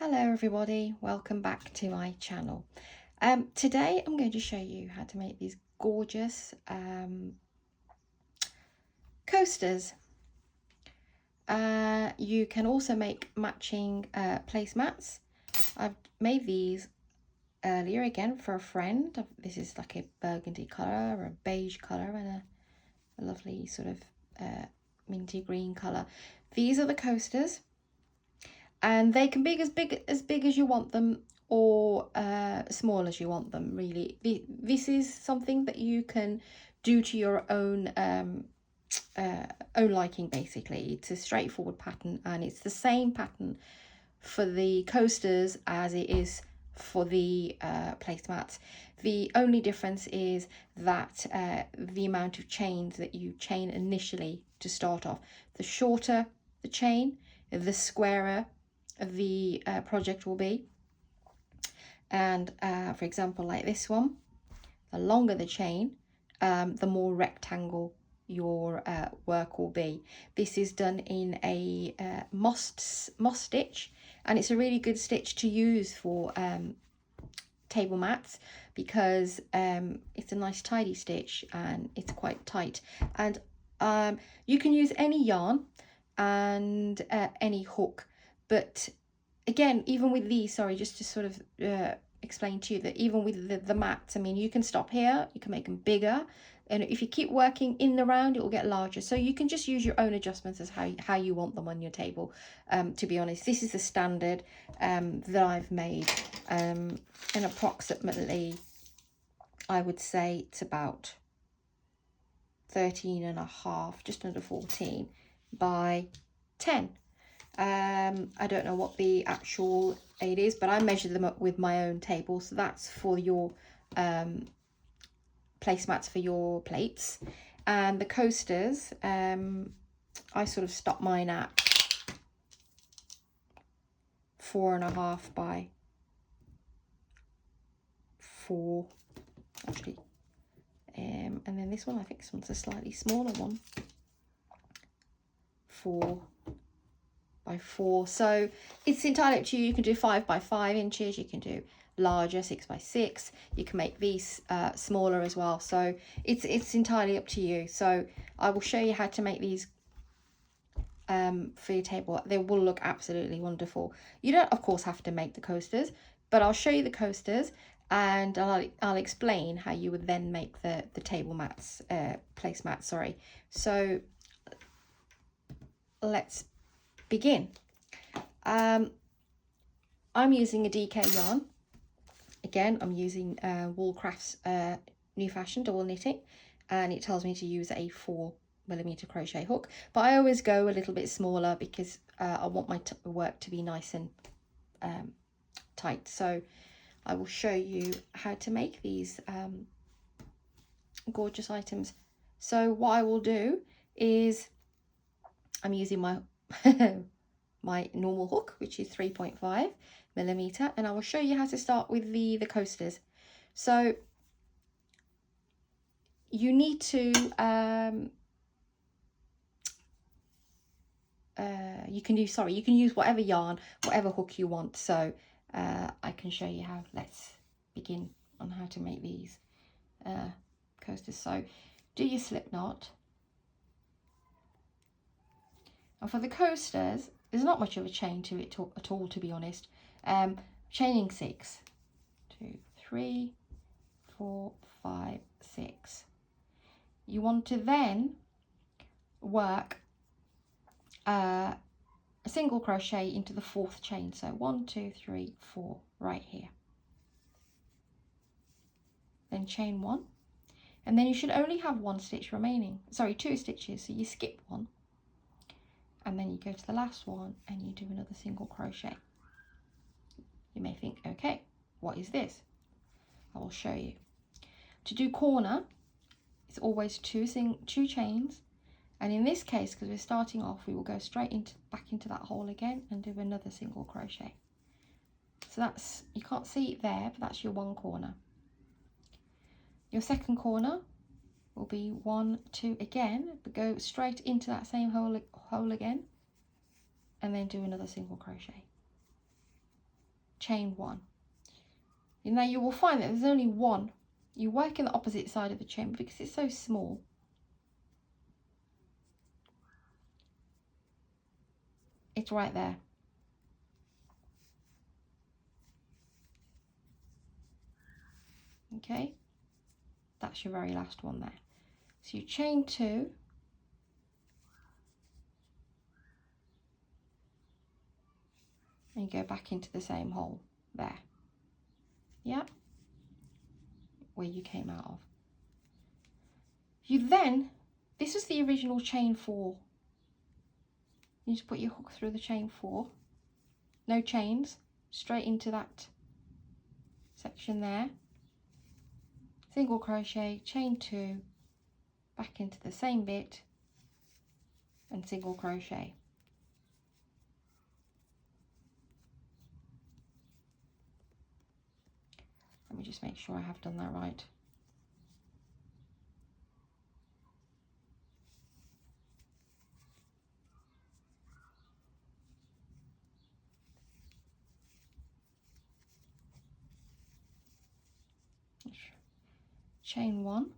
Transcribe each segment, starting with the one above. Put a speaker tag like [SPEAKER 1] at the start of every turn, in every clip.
[SPEAKER 1] Hello everybody, welcome back to my channel. Today I'm going to show you how to make these gorgeous coasters. You can also make matching placemats. I've made these earlier again for a friend. This is like a burgundy colour or a beige colour and a lovely sort of minty green colour. These are the coasters. And they can be as big as you want them, or small as you want them, really. This is something that you can do to your own liking, basically. It's a straightforward pattern, and it's the same pattern for the coasters as it is for the placemats. The only difference is that the amount of chains that you chain initially to start off. The shorter the chain, the squarer the project will be. And for example, like this one, the longer the chain, the more rectangle your work will be. This is done in a moss stitch, and it's a really good stitch to use for table mats because it's a nice tidy stitch and it's quite tight. And you can use any yarn and any hook, but again, even with these, sorry, just to sort of explain to you that even with the mats, I mean, you can stop here, you can make them bigger, and if you keep working in the round, it will get larger. So you can just use your own adjustments as how you want them on your table. To be honest, this is the standard that I've made, and approximately, I would say it's about 13.5, just under 14 by 10. I don't know what the actual aid is, but I measured them up with my own table. So that's for your placemats for your plates. And the coasters, I sort of stopped mine at 4.5 by 4, actually. And then this one, I think this one's a slightly smaller one, 4 by 4. So it's entirely up to you. You can do 5 by 5 inches, you can do larger, 6 by 6, you can make these smaller as well. So it's entirely up to you. So I will show you how to make these for your table. They will look absolutely wonderful. You don't of course have to make the coasters, but I'll show you the coasters, and I'll explain how you would then make the table mats, placemats, sorry. So let's begin. I'm using a DK yarn. Again, I'm using Woolcraft's New Fashion double knitting, and it tells me to use a 4mm crochet hook, but I always go a little bit smaller because I want my work to be nice and tight. So I will show you how to make these gorgeous items. So what I will do is I'm using my my normal hook, which is 3.5mm, and I will show you how to start with the coasters. So you need to you can use whatever yarn, whatever hook you want. So I can show you how. Let's begin on how to make these coasters. So do your slip knot. And for the coasters, there's not much of a chain to it at all, to be honest. Chaining 6, 2, 3, 4, 5, 6. You want to then work a single crochet into the 4th chain. So 1, 2, 3, 4, right here. Then chain 1, and then you should only have 1 stitch remaining. Sorry, 2 stitches. So you skip 1. And then you go to the last one and you do another single crochet. You may think, okay, what is this? I will show you. To do corner, it's always two chains, and in this case, because we're starting off, we will go straight back into that hole again and do another single crochet. So that's, you can't see it there, but that's your one corner. Your second corner will be 1, 2 again, but go straight into that same hole again, and then do another single crochet. chain 1. And now you will find that there's only one. You work in the opposite side of the chain, but because it's so small, it's right there. Okay, that's your very last one there. So you chain 2, and you go back into the same hole there. Yep, where you came out of. You then, this was the original chain 4. You just put your hook through the chain 4, no chains, straight into that section there, single crochet, chain 2, back into the same bit, and single crochet. Let me just make sure I have done that right. Chain 1.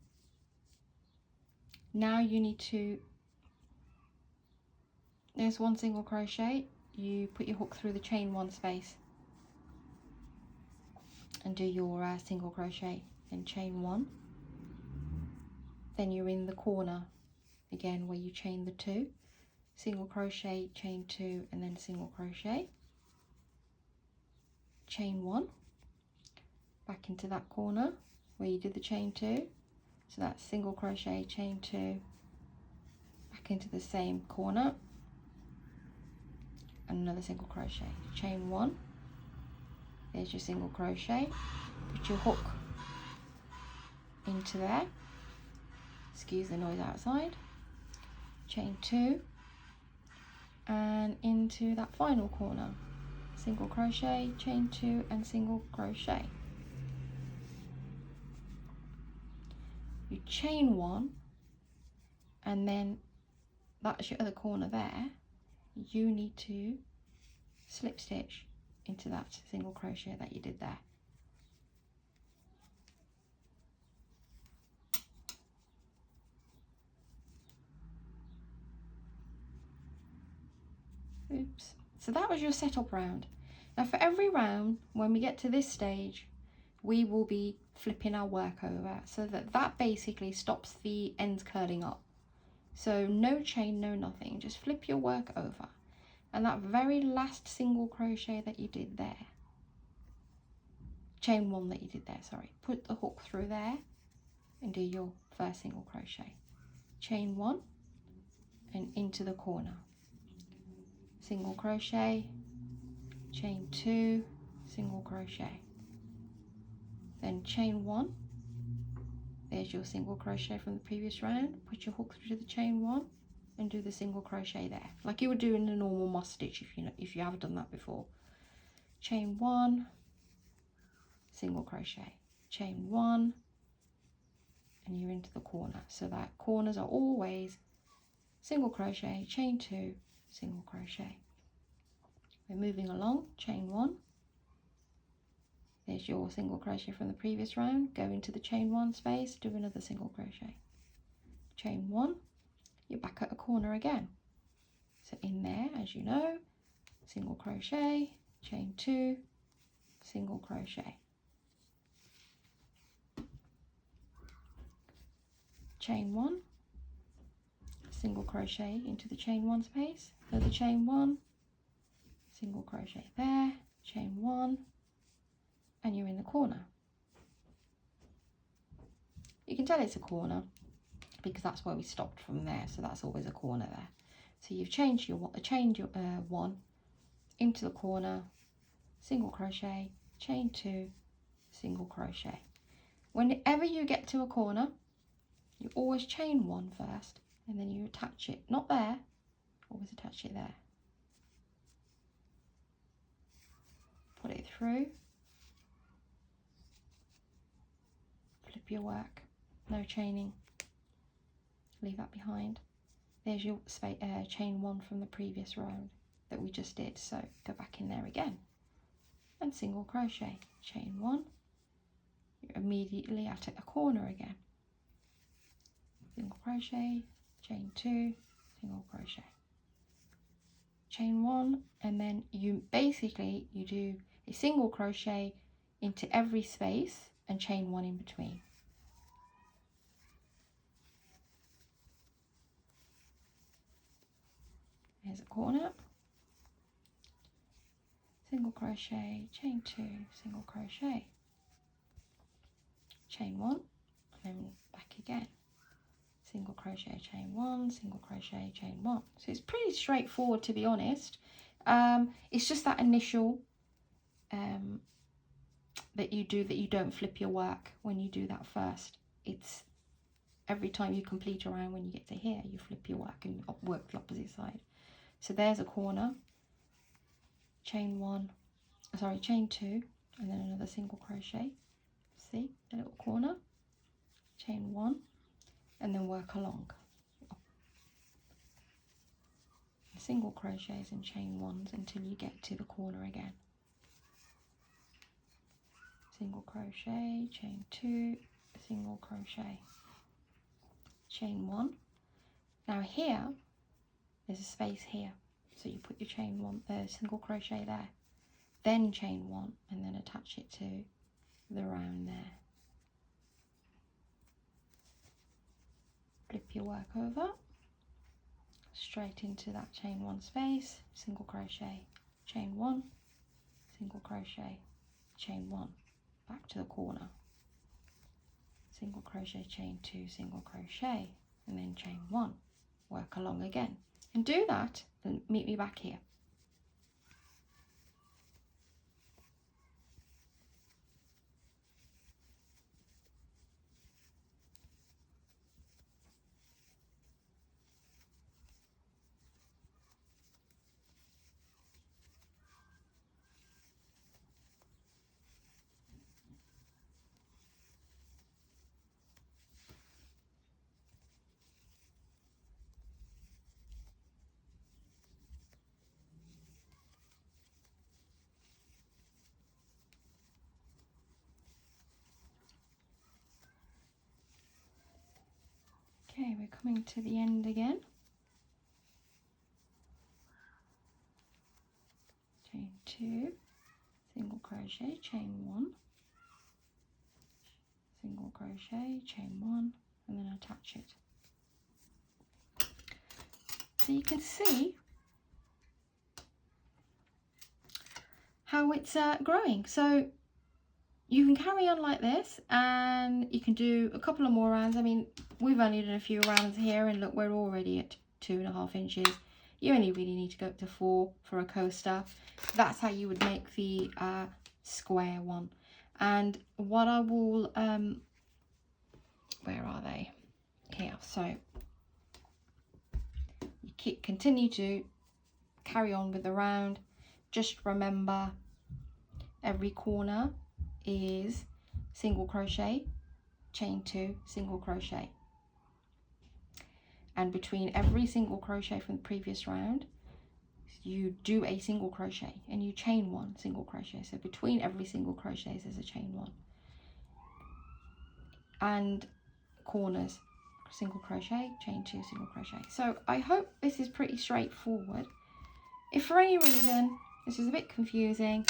[SPEAKER 1] Now you need to, there's one single crochet, you put your hook through the chain 1 space and do your single crochet, then chain 1, then you're in the corner again where you chain the 2, single crochet, chain 2, and then single crochet, chain 1, back into that corner where you did the chain 2, so that's single crochet, chain 2, back into the same corner, and another single crochet, chain 1, there's your single crochet, put your hook into there, excuse the noise outside, chain 2, and into that final corner, single crochet, chain 2, and single crochet. You chain 1, and then that's your other corner there. You need to slip stitch into that single crochet that you did there. Oops. So that was your setup round. Now for every round, when we get to this stage, we will be flipping our work over so that that basically stops the ends curling up. So no chain, no nothing, just flip your work over. And that very last single crochet that you did there, chain 1 that you did there, sorry, put the hook through there and do your first single crochet. Chain 1 and into the corner. Single crochet, chain 2, single crochet. Then chain 1, there's your single crochet from the previous round, put your hook through the chain 1 and do the single crochet there, like you would do in a normal moss stitch if you haven't done that before. Chain 1, single crochet, chain 1, and you're into the corner. So that corners are always single crochet, chain 2, single crochet. We're moving along, chain 1, there's your single crochet from the previous round, go into the chain 1 space, do another single crochet, chain 1, you're back at a corner again. So in there, as you know, single crochet, chain 2, single crochet, chain 1, single crochet into the chain 1 space, another chain 1, single crochet there, chain 1, and you're in the corner. You can tell it's a corner because that's where we stopped from there, so that's always a corner there. So you've chained your 1 into the corner, single crochet, chain 2, single crochet. Whenever you get to a corner, you always chain 1 first, and then you attach it, not there, always attach it there. Put it through, flip your work, no chaining, leave that behind. There's your chain 1 from the previous round that we just did, so go back in there again. and single crochet, chain 1, you're immediately at a corner again, single crochet, chain 2, single crochet, chain 1, and then you basically you do a single crochet into every space and chain 1 in between. Here's a corner, single crochet, chain 2, single crochet, chain 1, and then back again, single crochet, chain 1, single crochet, chain 1. So it's pretty straightforward, to be honest. It's just that initial that you do, that you don't flip your work when you do that first. It's every time you complete a round, when you get to here, you flip your work and work the opposite side. So there's a corner, chain 1, sorry, chain 2, and then another single crochet. See the little corner, chain 1, and then work along. Single crochets and chain 1s until you get to the corner again. Single crochet, chain 2, single crochet, chain 1. Now here there's a space here, so you put your chain 1, single crochet there, then chain 1, and then attach it to the round there. Flip your work over, straight into that chain 1 space, single crochet, chain 1, single crochet, chain 1, back to the corner, single crochet, chain 2, single crochet, and then chain 1, work along again, and do that and meet me back here. Okay, we're coming to the end again. Chain 2, single crochet, chain 1, single crochet, chain 1, and then attach it. So you can see how it's growing. So you can carry on like this, and you can do a couple of more rounds. I mean, we've only done a few rounds here, and look, we're already at 2.5 inches. You only really need to go up to 4 for a coaster. That's how you would make the square one. And what I will, where are they? Here. So you continue to carry on with the round. Just remember, every corner is single crochet, chain 2, single crochet, and between every single crochet from the previous round you do a single crochet and you chain 1 single crochet. So between every single crochet there's a chain 1, and corners, single crochet, chain 2, single crochet. So I hope this is pretty straightforward. If for any reason this is a bit confusing,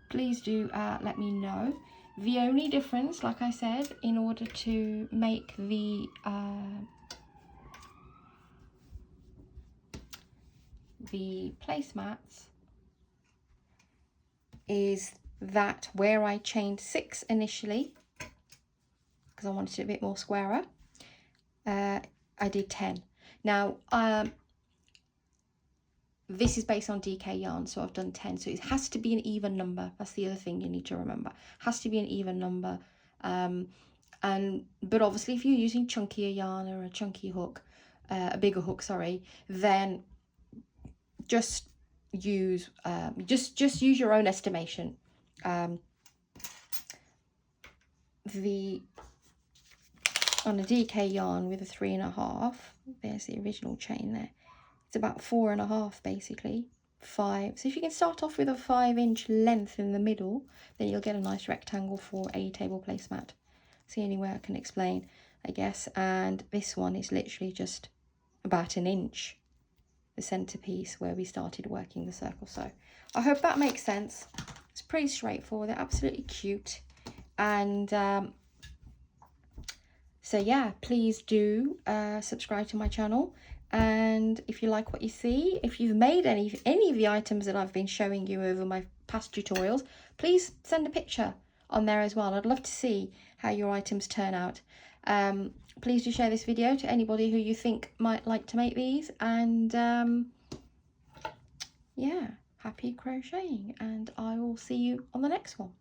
[SPEAKER 1] please do let me know. The only difference, like I said, in order to make the placemats, is that where I chained 6 initially, because I wanted it a bit more squarer, I did 10. Now this is based on DK yarn, so I've done 10. So it has to be an even number. That's the other thing you need to remember. Has to be an even number. But obviously, if you're using chunkier yarn or a chunky hook, a bigger hook, sorry, then just use just use your own estimation. On a DK yarn with a 3.5, there's the original chain there. It's about 4.5 basically. 5. So if you can start off with a 5-inch length in the middle, then you'll get a nice rectangle for a table placemat. It's the only way I can explain, I guess. And this one is literally just about 1 inch, the centerpiece where we started working the circle. So I hope that makes sense. It's pretty straightforward. They're absolutely cute. And so yeah, please do subscribe to my channel. And if you like what you see, if you've made any of the items that I've been showing you over my past tutorials, please send a picture on there as well. I'd love to see how your items turn out. Please do share this video to anybody who you think might like to make these. And yeah, happy crocheting, and I will see you on the next one.